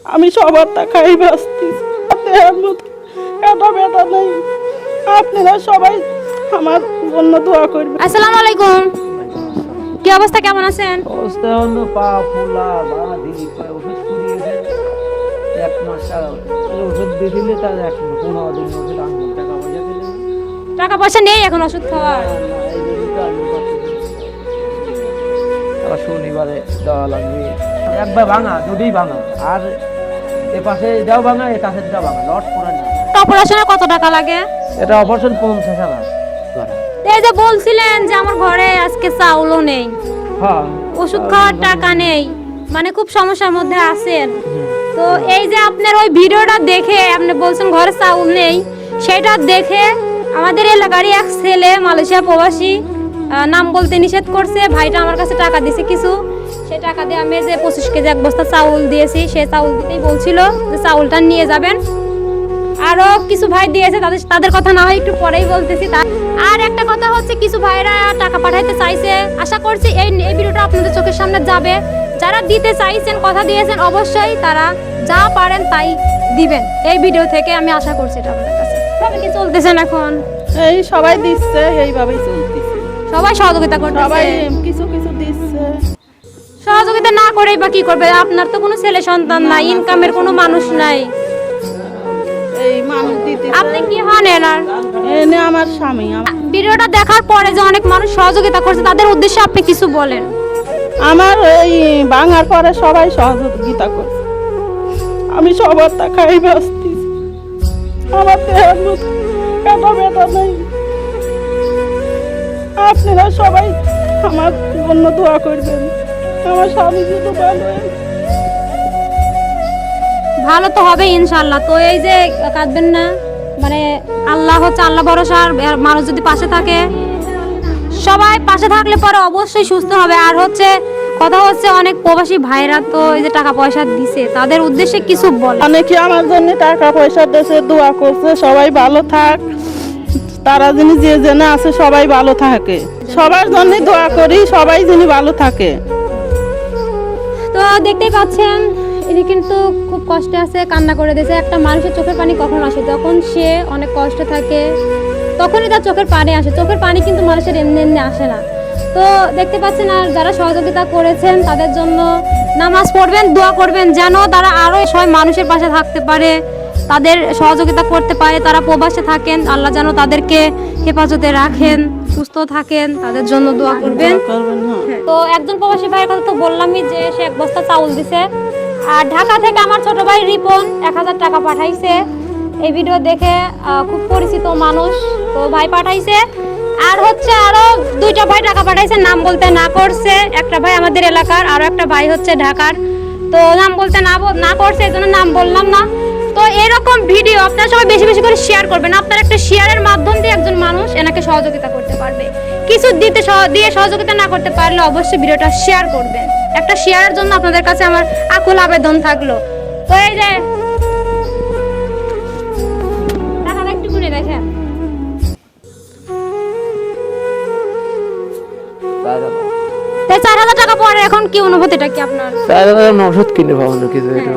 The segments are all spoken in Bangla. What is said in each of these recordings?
আমি সবার টাকাই বাঁচতেছি, বেটা নেই। আপনারা সবাই আমার জন্য দোয়া করবেন। আসসালামু আলাইকুম। কি অবস্থা, কেমন আছেন? অবস্থা হলো পা ফুলা বাবা দিদি করে ওষুধ ফুরিয়ে দেন 1 মাস ওষুধ দিয়ে দিলে তার 15 দিন ওষুধ আনবো টাকা পয়সা দিলে টাকা পয়সা নেই এখন ওষুধ খাওয়ার। আবার শনিবারে দেওয়া লাগবে একবার ভাঙা দুটোই ভাঙা আর এ পাশে যাও ভাঙা এ কাছে যাও ভাঙা লট করে না। অপারেশনে কত টাকা লাগে? এটা অপারেশন 50,000 করা। এই যে বলছিলেন যে আমার ঘরে আজকে চাউলও নেই, হ্যাঁ ওষুধ খাওয়ার টাকা নেই, মানে খুব সমস্যার মধ্যে আছেন। তো এই যে আপনার ওই ভিডিওটা দেখে আপনি বলছেন ঘরে চাউল নেই, সেটা দেখে আমাদের এলাকারই এক ছেলে মালয়েশিয়া প্রবাসী, নাম বলতে নিষেধ করছে, ভাইটা আমার কাছে টাকা দিয়েছে কিছু, সে টাকা দিয়ে আমি যে 25 কেজি 1 বস্তা চাউল দিয়েছি, সে চাউল দিতেই বলছিল যে চাউলটা নিয়ে যাবেন। আরো কিছু ভাই দিয়েছে, তাদের কথা না হয় একটু পরেই বলতেছি। আর একটা কথা হচ্ছে, কিছু ভাইরা টাকা পাঠাইতে চাইছে, আশা করছি এই ভিডিওটা আপনাদের চোখের সামনে যাবে। যারা দিতে চাইছেন, কথা দিয়েছেন, অবশ্যই তারা যা পারেন তাই দিবেন। এই ভিডিও থেকে আমি আশা করছি এটা আপনাদের কাছে। তবে কি চলতেছেন এখন? এই সবাই দিচ্ছে, এইভাবেই চলতেছে। সবাই সহযোগিতা করতেছে, সবাই কিছু কিছু দিচ্ছে। সহযোগিতা না করেই বা কি করবে? আপনার তো কোনো ছেলে সন্তান নাই, ইনকামের কোনো মানুষ নাই। এই মানুষ দিতে আপনি কি হন এনার? এনে আমার স্বামী। ভিডিওটা দেখার পরে যে অনেক মানুষ সহযোগিতা করছে, তাদের উদ্দেশ্যে আপনি কিছু বলেন। আমার এই ভাঙার পরে সবাই সহযোগিতা করছে। আমি সবার টাকাই বাঁচতেছি, আমার দেহের মতো বেটা নেই। আপনারা সবাই আমার জন্য দোয়া করবেন। আমার স্বামী যদি ভালো হয়। ভালো তো হবে ইনশাআল্লাহ। তো এই যে কাঁদবেন না, মানে আল্লাহ হচ্ছে, আল্লাহ ভরসা, আর মানুষ যদি পাশে থাকে, সবাই পাশে থাকলে পরে অবশ্যই সুস্থ হবে। আর হচ্ছে কথা হচ্ছে, অনেক প্রবাসী ভাইরা তো এই যে টাকা পয়সা দিছে, তাদের উদ্দেশ্যে কিছু বলে। অনেকে আমার জন্য টাকা পয়সা দেশে দোয়া করছে, সবাই ভালো থাক। তারা যিনি যে জেনে আছে সবাই ভালো থাকে, সবার জন্য দোয়া করি, সবাই যিনি ভালো থাকে। তো দেখতেই পাচ্ছেন, ইনি কিন্তু খুব কষ্টে আছে, কান্না করে দিয়েছে। একটা মানুষের চোখের পানি কখন আসে? যখন সে অনেক কষ্ট থাকে, তখনই তার চোখের পানি আসে। চোখের পানি কিন্তু মানুষের এমনি এমনি আসে না। তো দেখতে পাচ্ছেন, আর যারা সহযোগিতা করেছেন তাদের জন্য নামাজ পড়বেন, দোয়া করবেন, যেন তারা আরো সবাই মানুষের পাশে থাকতে পারে, তাদের সহযোগিতা করতে পারে, তারা প্রবাসে থাকেন, আল্লাহ যেন তাদেরকে হেফাজতে রাখেন, সুস্থ থাকেন, তাদের জন্য দোয়া করবেন। তো একজন প্রবাসী ভাইয়ের কথা তো বললামই, যে সে 1 বস্তা চাউল দিছে। আর ঢাকা থেকে আমার ছোট ভাই রিপন 1000 টাকা পাঠাইছে। এই ভিডিও দেখে খুব পরিচিত মানুষ, তো ভাই পাঠাইছে। আর হচ্ছে আরো 2টা ভাই টাকা পাঠাইছে, নাম বলতে না করছে। একটা ভাই আমাদের এলাকার, আরো একটা ভাই হচ্ছে ঢাকার, তো নাম বলতে না করছে, এজন্য নাম বললাম না। তো এরকম ভিডিও আপনারা সবাই বেশি বেশি করে শেয়ার করবেন। আপনার একটা শেয়ারের মাধ্যম দিয়ে একজন মানুষ এনাকে সহযোগিতা করতে পারবে। কিছু দিয়ে সহযোগিতা না করতে পারলে অবশ্যই ভিডিওটা শেয়ার করবেন। একটা শেয়ারের জন্য আপনাদের কাছে আমার আকুল আবেদন থাকলো। তো এই যে টাকাটা একটু গুনে দেখেন। তাই 4000 টাকা পরে এখন কি অনুভূতিটা কি আপনার? 4,000 ওষুধ কিনে পাবো না কিছু। এটা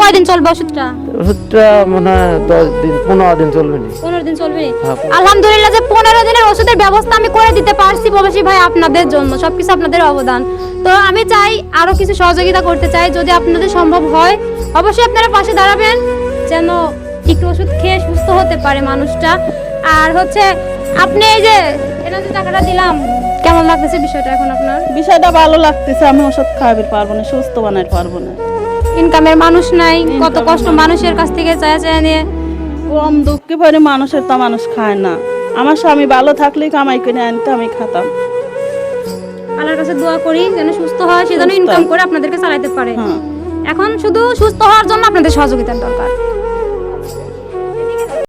কয়দিন চলবে ওষুধটা? ওষুধটা মনে হয় 10 দিন 15 দিন চলবে না। 15 দিন চলবে। হ্যাঁ। আলহামদুলিল্লাহ যে 15 দিনের ওষুধের ব্যবস্থা আমি করে দিতে পারছি প্রবাসী ভাই, আপনাদের জন্য সবকিছু আপনাদের অবদান। তো আমি চাই আরো কিছু সহযোগিতা করতে চাই, যদি আপনাদের সম্ভব হয় অবশ্যই আপনারা পাশে দাঁড়াবেন, যেন একটু ওষুধ খেয়ে সুস্থ হতে পারে মানুষটা। আর হচ্ছে আপনি এই যে এনার যে টাকাটা দিলাম, কেমন লাগতেছে বিষয়টা এখন আপনার? বিষয়টা ভালো লাগতেছে। আমি ওষুধ খাওয়াতে পারবো না, সুস্থ বানাইতে পারবো না। ইনকামের মানুষ নাই, কত কষ্ট মানুষের কাছ থেকে চায়া নিয়ে। কম দুঃখে পরে মানুষের তো মানুষ খায় না। আমার স্বামী ভালো থাকলেই কামাই করে আনতে আমি খাতাম। আল্লাহর কাছে দোয়া করি যেন সুস্থ হয়, সে যেন ইনকাম করে আপনাদেরকে চালাতে পারে। হ্যাঁ। এখন শুধু সুস্থ হওয়ার জন্য আপনাদের সহযোগিতার দরকার।